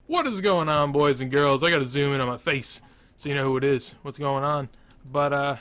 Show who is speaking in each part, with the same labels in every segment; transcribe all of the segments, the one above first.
Speaker 1: What is going on, boys and girls? I gotta zoom in on my face so you know who it is, what's going on. But,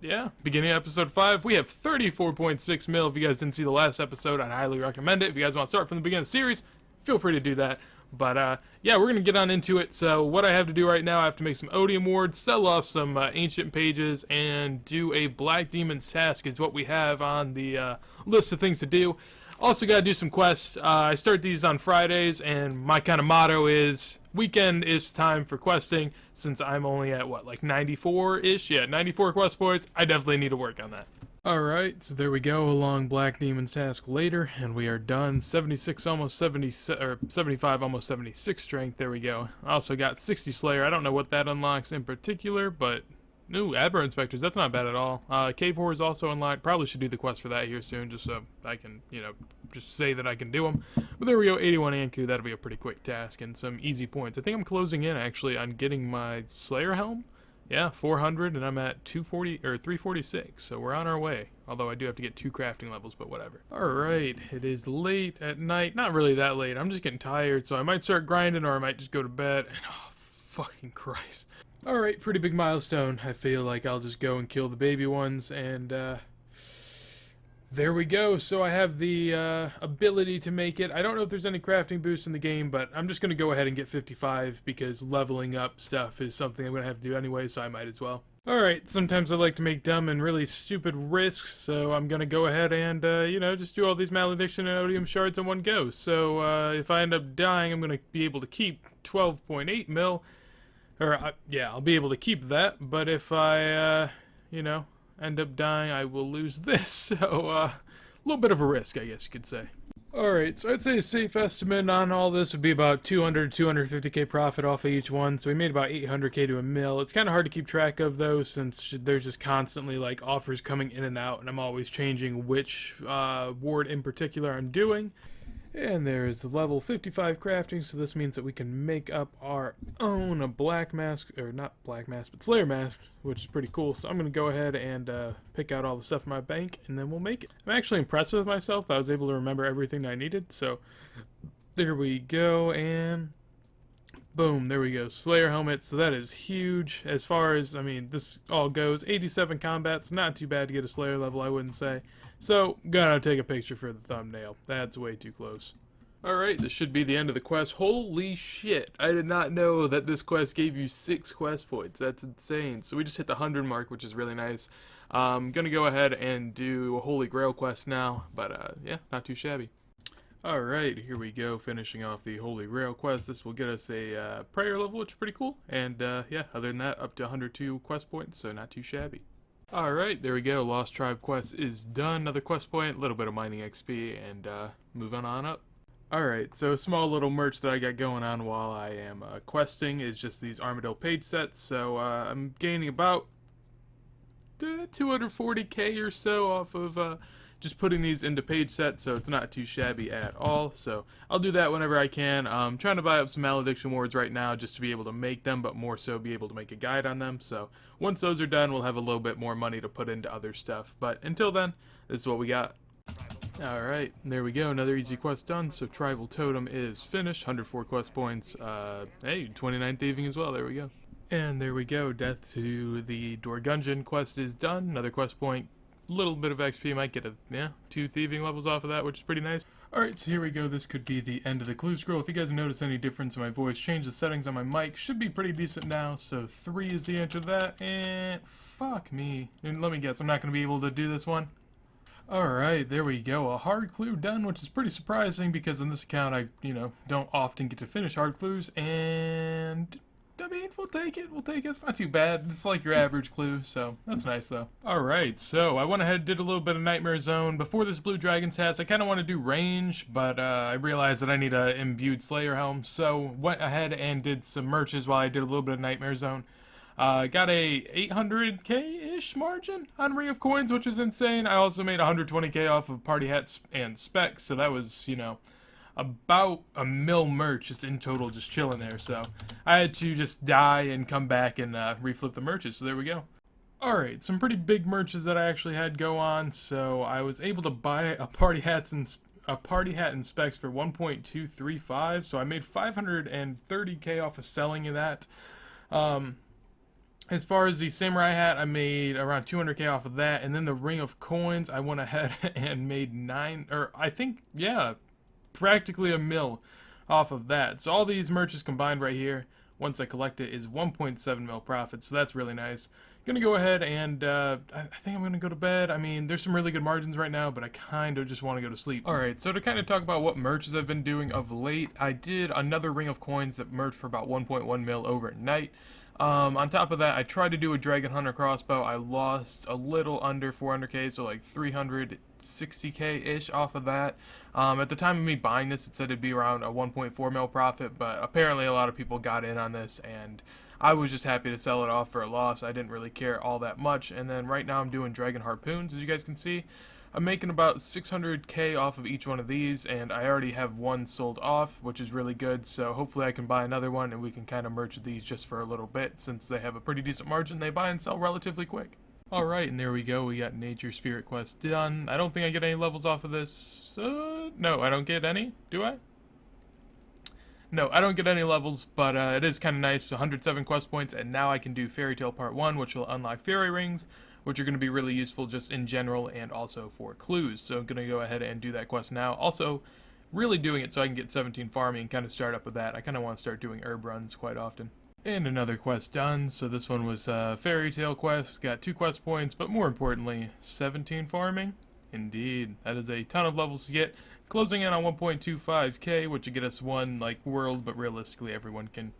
Speaker 1: yeah, beginning of episode 5, we have 34.6 mil. If you guys didn't see the last episode, I'd highly recommend it. If you guys want to start from the beginning of the series, feel free to do that. But, yeah, we're gonna get on into it. So, what I have to do right now, I have to make some Odium wards, sell off some ancient pages, and do a Black Demon's task is what we have on the list of things to do. Also gotta do some quests. I start these on Fridays, and my kind of motto is weekend is time for questing. Since I'm only at what, like 94-ish? Yeah, 94 quest points. I definitely need to work on that. Alright, so there we go, a long Black Demon's task later, and we are done. 76, almost 70, or 75, almost 76 strength. There we go. I also got 60 Slayer. I don't know what that unlocks in particular, but ooh, Aberrant Inspectors, that's not bad at all. Cave Horror is also unlocked. Probably should do the quest for that here soon, just so I can, you know, just say that I can do them. But there we go, 81 Anku, that'll be a pretty quick task, and some easy points. I think I'm closing in, actually, on getting my Slayer Helm. Yeah, 400, and I'm at 240, or 346, so we're on our way. Although I do have to get 2 crafting levels, but whatever. Alright, it is late at night. Not really that late, I'm just getting tired, so I might start grinding, or I might just go to bed. And, oh, fucking Christ. Alright, pretty big milestone. I feel like I'll just go and kill the baby ones, and there we go. So I have the ability to make it. I don't know if there's any crafting boosts in the game, but I'm just going to go ahead and get 55 because leveling up stuff is something I'm going to have to do anyway, so I might as well. Alright, sometimes I like to make dumb and really stupid risks, so I'm going to go ahead and, you know, just do all these Malediction and Odium shards in one go. So if I end up dying, I'm going to be able to keep 12.8 mil. Or, yeah, I'll be able to keep that, but if I, you know, end up dying, I will lose this. So, a little bit of a risk, I guess you could say. Alright, so I'd say a safe estimate on all this would be about 200 to 250k profit off of each one, so we made about 800k to a mil. It's kind of hard to keep track of, though, since there's just constantly, like, offers coming in and out, and I'm always changing which ward in particular I'm doing. And there is the level 55 crafting, so this means that we can make up our own black mask, or not black mask, but Slayer mask, which is pretty cool. So I'm going to go ahead and pick out all the stuff in my bank, and then we'll make it. I'm actually impressed with myself. I was able to remember everything I needed, so there we go, and boom, there we go. Slayer helmet, so that is huge. As far as, I mean, this all goes, 87 combats, not too bad to get a Slayer level, I wouldn't say. So, gotta take a picture for the thumbnail. That's way too close. Alright, this should be the end of the quest. Holy shit, I did not know that this quest gave you 6 quest points. That's insane. So we just hit the 100 mark, which is really nice. I'm gonna go ahead and do a Holy Grail quest now, but yeah, not too shabby. Alright, here we go, finishing off the Holy Grail quest. This will get us a prayer level, which is pretty cool. And yeah, other than that, up to 102 quest points, so not too shabby. Alright, there we go. Lost Tribe quest is done. Another quest point, a little bit of mining XP, and moving on up. Alright, so a small little merch that I got going on while I am questing is just these Armadillo page sets. So I'm gaining about 240k or so off of just putting these into page sets, so it's not too shabby at all. So I'll do that whenever I can. I'm trying to buy up some Malediction wards right now just to be able to make them, but more so be able to make a guide on them. So once those are done, we'll have a little bit more money to put into other stuff. But until then, this is what we got. Alright, there we go, another easy quest done. So Tribal Totem is finished, 104 quest points. Hey, 29 thieving as well, there we go. And there we go, Death to the Dorgungeon quest is done, another quest point. Little bit of XP, might get 2 thieving levels off of that, which is pretty nice. Alright, so here we go. This could be the end of the clue scroll. If you guys notice any difference in my voice, change the settings on my mic. Should be pretty decent now, so 3 is the answer to that, and fuck me. And let me guess, I'm not going to be able to do this one. Alright, there we go. A hard clue done, which is pretty surprising because in this account I, you know, don't often get to finish hard clues, and I mean, we'll take it, it's not too bad, it's like your average clue, so that's nice though. Alright, so I went ahead and did a little bit of Nightmare Zone. Before this Blue Dragon task, I kind of want to do range, but I realized that I need a imbued Slayer Helm, so went ahead and did some merches while I did a little bit of Nightmare Zone. Got a 800k-ish margin on Ring of Coins, which is insane. I also made 120k off of Party Hats and Specs, so that was, you know, about a mil merch just in total, just chilling there. So I had to just die and come back and reflip the merches, so there we go. Alright, some pretty big merches that I actually had go on. So I was able to buy a Party Hats and a party hat and specs for 1.235, so I made 530k off of selling that. As far as the samurai hat, I made around 200k off of that, and then the ring of coins, I went ahead and made practically a mil off of that. So all these merches combined right here, once I collect it, is 1.7 mil profit, so that's really nice. Gonna go ahead and I think I'm gonna go to bed. I mean, there's some really good margins right now, but I kind of just want to go to sleep. Alright, so to kind of talk about what merches I've been doing of late, I did another ring of coins that merged for about 1.1 mil overnight. On top of that, I tried to do a Dragon Hunter crossbow. I lost a little under 400k, so like 360k-ish off of that. At the time of me buying this, it said it'd be around a 1.4 mil profit, but apparently a lot of people got in on this, and I was just happy to sell it off for a loss. I didn't really care all that much. And then right now I'm doing Dragon Harpoons, as you guys can see. I'm making about 600k off of each one of these, and I already have one sold off, which is really good. So hopefully I can buy another one, and we can kind of merge these just for a little bit, since they have a pretty decent margin. They buy and sell relatively quick. Alright, and there we go. We got Nature Spirit Quest done. I don't think I get any levels off of this. No, I don't get any. Do I? No, I don't get any levels, but it is kind of nice. 107 quest points, and now I can do Fairy Tale Part 1, which will unlock fairy rings, which are going to be really useful just in general and also for clues. So I'm going to go ahead and do that quest now. Also, really doing it so I can get 17 farming and kind of start up with that. I kind of want to start doing herb runs quite often. And another quest done. So this one was Fairy Tale quest. Got 2 quest points, but more importantly, 17 farming. Indeed, that is a ton of levels to get. Closing in on 1.25k, which would get us one like world, but realistically everyone can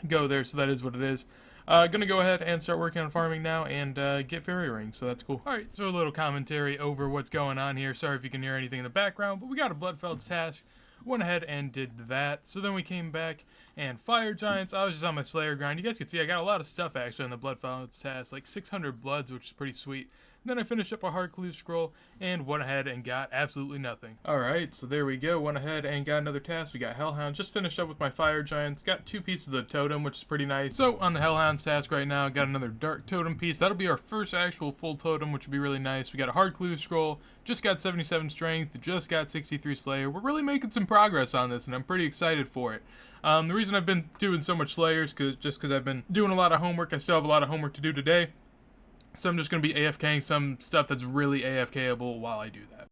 Speaker 1: go there, so that is what it is. Gonna go ahead and start working on farming now and get fairy rings, so that's cool. Alright, so a little commentary over what's going on here. Sorry if you can hear anything in the background, but we got a Bloodfeld's task. Went ahead and did that. So then we came back and Fire Giants. I was just on my Slayer grind. You guys can see I got a lot of stuff actually on the Bloodfeld's task, like 600 bloods, which is pretty sweet. Then I finished up a hard clue scroll and went ahead and got absolutely nothing. Alright, so there we go. Went ahead and got another task. We got Hellhounds. Just finished up with my Fire Giants. Got 2 pieces of the totem, which is pretty nice. So on the Hellhounds task right now, got another Dark Totem piece. That'll be our first actual full totem, which would be really nice. We got a hard clue scroll. Just got 77 strength. Just got 63 Slayer. We're really making some progress on this, and I'm pretty excited for it. The reason I've been doing so much Slayers is just because I've been doing a lot of homework. I still have a lot of homework to do today. So I'm just going to be AFKing some stuff that's really AFKable while I do that.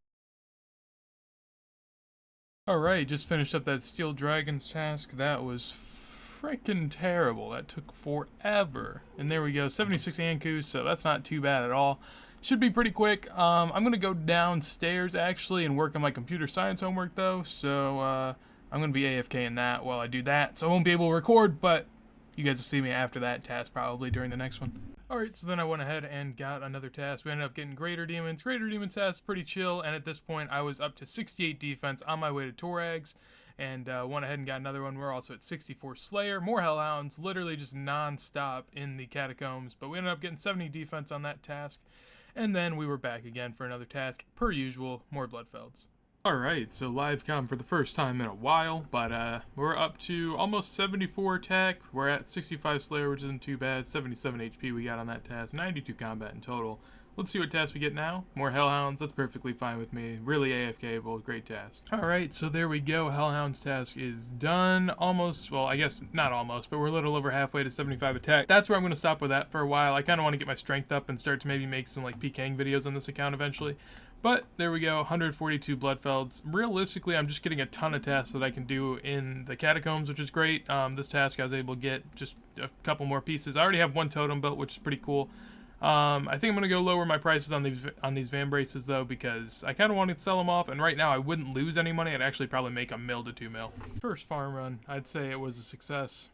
Speaker 1: Alright, just finished up that Steel Dragons task. That was freaking terrible. That took forever. And there we go, 76 Ankus, so that's not too bad at all. Should be pretty quick. I'm going to go downstairs actually and work on my computer science homework though. So I'm going to be AFKing that while I do that. So I won't be able to record, but you guys will see me after that task probably during the next one. Alright, so then I went ahead and got another task. We ended up getting Greater Demons. Greater Demons task, pretty chill, and at this point I was up to 68 defense on my way to Torags, and went ahead and got another one. We're also at 64 Slayer, more Hellhounds, literally just non-stop in the Catacombs, but we ended up getting 70 defense on that task, and then we were back again for another task, per usual, more Bloodfelds. Alright, so live com for the first time in a while, but we're up to almost 74 attack. We're at 65 Slayer, which isn't too bad. 77 HP we got on that task. 92 combat in total. Let's see what task we get now. More Hellhounds, that's perfectly fine with me. Really AFKable, great task. Alright, so there we go. Hellhounds task is done. Almost, well, I guess not almost, but we're a little over halfway to 75 attack. That's where I'm going to stop with that for a while. I kind of want to get my strength up and start to maybe make some like Pking videos on this account eventually. But there we go, 142 Bloodfelds. Realistically, I'm just getting a ton of tasks that I can do in the Catacombs, which is great. This task I was able to get just a couple more pieces. I already have one totem built, which is pretty cool. I think I'm going to go lower my prices on these Van Braces, though, because I kind of wanted to sell them off, and right now I wouldn't lose any money. I'd actually probably make a mil to 2 mil. First farm run, I'd say it was a success.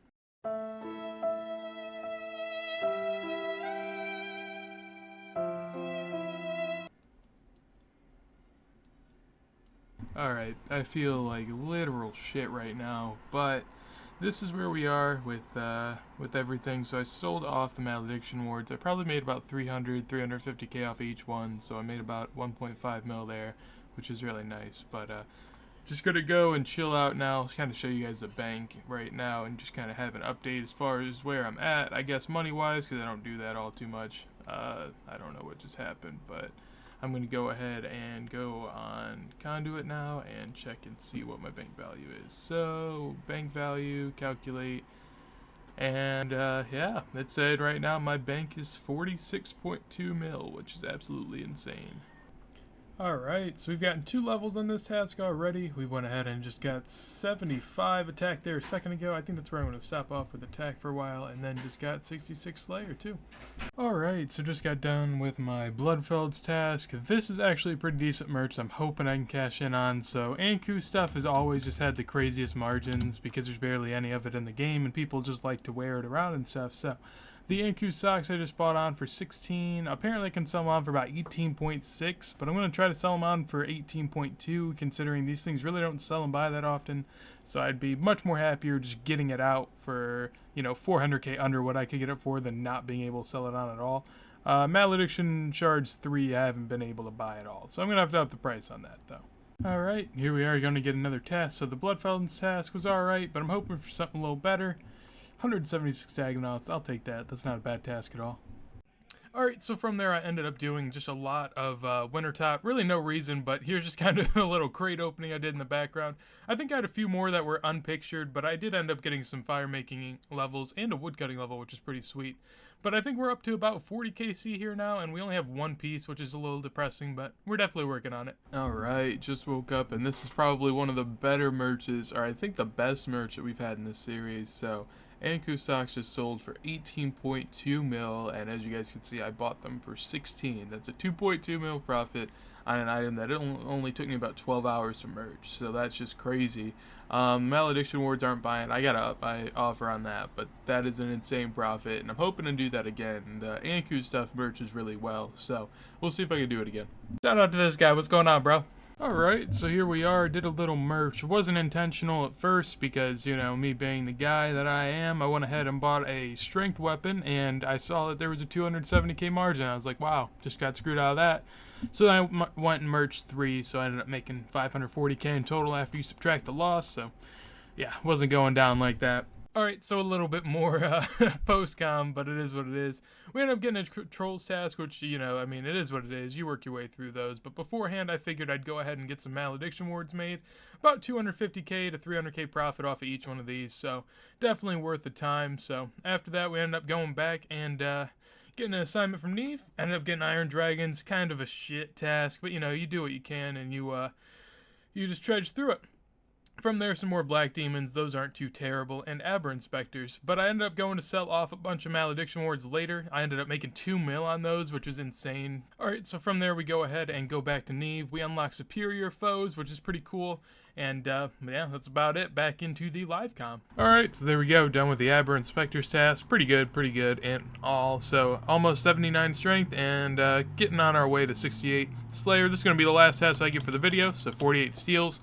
Speaker 1: Alright, I feel like literal shit right now, but this is where we are with everything. So I sold off the Malediction Wards. I probably made about 350k off each one, so I made about 1.5 mil there, which is really nice. But just gonna go and chill out now, kind of show you guys the bank right now, and just kind of have an update as far as where I'm at, I guess money-wise, because I don't do that all too much. I don't know what just happened, but I'm going to go ahead and go on Conduit now and check and see what my bank value is. So, bank value, calculate, and yeah, it said right now my bank is 46.2 mil, which is absolutely insane. Alright, so we've gotten 2 levels on this task already. We went ahead and just got 75 attack there a second ago. I think that's where I'm going to stop off with attack for a while, and then just got 66 Slayer too. Alright, so just got done with my Bloodfeld's task. This is actually a pretty decent merch I'm hoping I can cash in on. So Anku stuff has always just had the craziest margins because there's barely any of it in the game and people just like to wear it around and stuff. So the Anku socks I just bought on for 16. Apparently I can sell them on for about 18.6, but I'm going to try to sell them on for 18.2, considering these things really don't sell and buy that often. So I'd be much more happier just getting it out for, 400k under what I could get it for than not being able to sell it on at all. Malediction Shards 3 I haven't been able to buy at all, so I'm going to have to up the price on that though. Alright, here we are going to get another task. So the Bloodfeld's task was alright, but I'm hoping for something a little better. 176 Dagonauts, I'll take that. That's not a bad task at all. Alright, so from there I ended up doing just a lot of Wintertop. Really no reason, but here's just kind of a little crate opening I did in the background. I think I had a few more that were unpictured, but I did end up getting some fire making levels and a woodcutting level, which is pretty sweet. But I think we're up to about 40 KC here now, and we only have 1 piece, which is a little depressing, but we're definitely working on it. Alright, just woke up, and this is probably one of the better merches, or I think the best merch that we've had in this series. So Anku socks just sold for 18.2 mil, and as you guys can see, I bought them for 16. That's a 2.2 mil profit on an item that only took me about 12 hours to merge, so that's just crazy. Malediction wards aren't buying. I gotta up my offer on that, but that is an insane profit, and I'm hoping to do that again. The Anku stuff merches really well, so we'll see if I can do it again. Shout out to this guy. What's going on, bro? Alright, so here we are, did a little merch. It wasn't intentional at first because, me being the guy that I am, I went ahead and bought a strength weapon, and I saw that there was a 270k margin. I was like, wow, just got screwed out of that. So then I went and merged 3, so I ended up making 540k in total after you subtract the loss, so yeah, wasn't going down like that. Alright, so a little bit more post-com, but it is what it is. We ended up getting a Trolls task, which, it is what it is. You work your way through those. But beforehand, I figured I'd go ahead and get some Malediction wards made. About 250k to 300k profit off of each one of these, so definitely worth the time. So after that, we ended up going back and getting an assignment from Noob. Ended up getting Iron Dragons, kind of a shit task, but, you do what you can, and you just trudge through it. From there, some more Black Demons. Those aren't too terrible. And Aber Inspectors. But I ended up going to sell off a bunch of Malediction wards later. I ended up making 2 mil on those, which was insane. Alright, so from there we go ahead and go back to Noob. We unlock Superior Foes, which is pretty cool. And, yeah, that's about it. Back into the live com. Alright, so there we go. Done with the Aber Inspectors task. Pretty good, and all. So, almost 79 strength, and getting on our way to 68 Slayer. This is going to be the last task I get for the video, so 48 steals.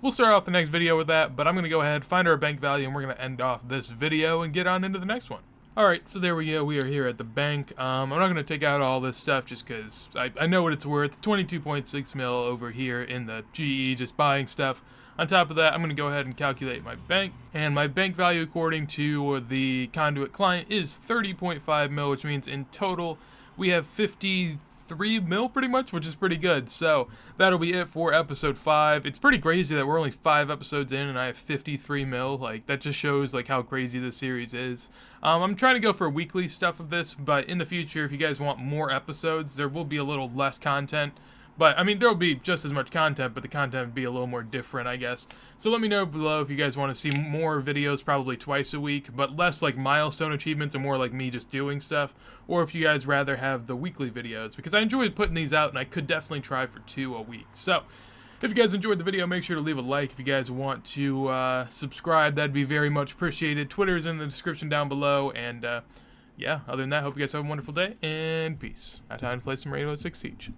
Speaker 1: We'll start off the next video with that, but I'm going to go ahead, find our bank value, and we're going to end off this video and get on into the next one. Alright, so there we go. We are here at the bank. I'm not going to take out all this stuff just because I know what it's worth. 22.6 mil over here in the GE, just buying stuff. On top of that, I'm going to go ahead and calculate my bank. And my bank value, according to the Conduit client, is 30.5 mil, which means in total we have 53 mil pretty much, which is pretty good. So that'll be it for episode 5. It's pretty crazy that we're only 5 episodes in and I have 53 mil. Like, that just shows like how crazy this series is. I'm trying to go for weekly stuff of this, but in the future, if you guys want more episodes, there will be a little less content. But, there'll be just as much content, but the content would be a little more different, I guess. So let me know below if you guys want to see more videos, probably twice a week, but less like milestone achievements and more like me just doing stuff. Or if you guys rather have the weekly videos, because I enjoy putting these out, and I could definitely try for 2 a week. So, if you guys enjoyed the video, make sure to leave a like. If you guys want to subscribe, that'd be very much appreciated. Twitter is in the description down below, and yeah, other than that, hope you guys have a wonderful day, and peace. Now time to play some Rainbow Six Siege.